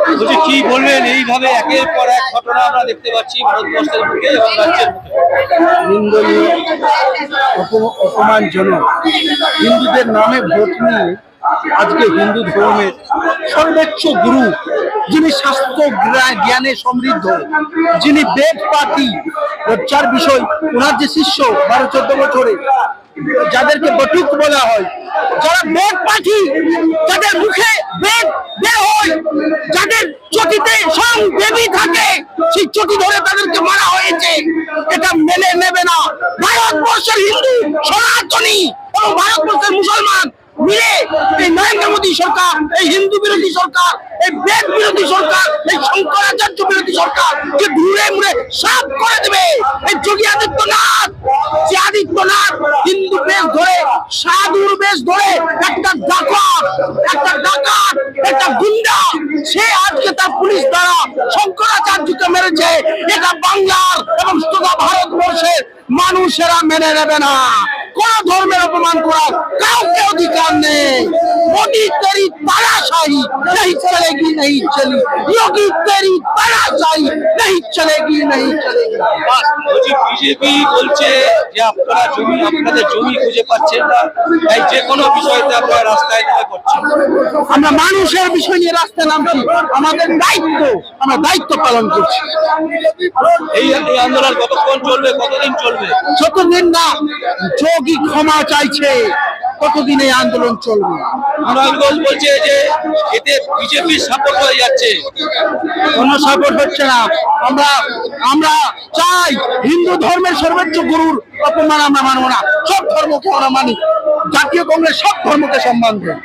বলছি কি বলবেন, এইভাবে একের পর এক ঘটনা আমরা দেখতে পাচ্ছি ভারতবর্ষের বুকে এবং রাজ্যের বুকে। নিন্দনীয়, অপমানজনক। হিন্দুদের নামে ভোট নিয়ে আজকে হিন্দু ধর্মের সর্বোচ্চ গুরু, যিনি শাস্ত্র জ্ঞানে সমৃদ্ধ, যিনি বেদ পাঠী, লজ্জার বিষয় ওনার যে শিষ্য 12-14 বছরে, যাদেরকে বটুক বলা হয়, যারা বেদ পাঠী, যাদের মুখে বেদ বের হয়, যাদের চটিতে স্বয়ং দেবী থাকে, সেই চটি ধরে তাদেরকে মারা হয়েছে। এটা মেনে নেবে না ভারতবর্ষের হিন্দু সনাতনী এবং ভারতবর্ষের মুসলমান মিলে এই নরেন্দ্র মোদী সরকার, এই হিন্দু বিরোধী সরকার, এই বেদ বিরোধী সরকার, এই শঙ্করাচার্য বিরোধী সরকার যে ঘুরে মুড়ে সাফ করে দেবে। এই যোগী আদিত্যনাথ, যে আদিত্যনাথ হিন্দু বেশ ধরে, সাধুর বেশ ধরে একটা ডাকাত, একটা গুন্ডা, সে আজকে তার পুলিশ দ্বারা শঙ্করাচার্যকে মেরেছে। এটা বাংলার এবং ভারতবর্ষের মানুষেরা মেনে নেবে না। কোন ধর্মের অপমান করার কাউকে অধিকার নেই। मोदी तेरी तानाशाही नहीं चलेगी, नहीं चली। योगी तेरी तानाशाही नहीं चलेगी, नहीं चलेगी। বিজেপি বলছে যে আপনারা আপনাদের জমি খুঁজে পাচ্ছেন না, তাই যে কোনো বিষয়তে আপনারা রাস্তায় নেমে পড়ছেন। আমরা মানুষের বিষয় নিয়ে রাস্তায় নামছি, আমাদের দায়িত্ব, আমরা দায়িত্ব পালন করছি। এই আন্দোলন কতক্ষণ চলবে, কতদিন চলবে? যতদিন না যোগী ক্ষমা চাইছে ততদিন এই আন্দোলন চলবে। মুরারগঞ্জ বলছে যে এতে বিজেপির সাপোর্ট হয়ে যাচ্ছে। কোনো সাপোর্ট হচ্ছে না। আমরা চাই হিন্দু ধর্মের সর্বোচ্চ গুরুর অপমান আমরা মানব না। সব ধর্মকে আমরা মানি। জাতীয় কংগ্রেস সব ধর্মকে সম্মান দেয়।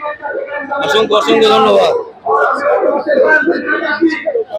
অসংখ্য ধন্যবাদ।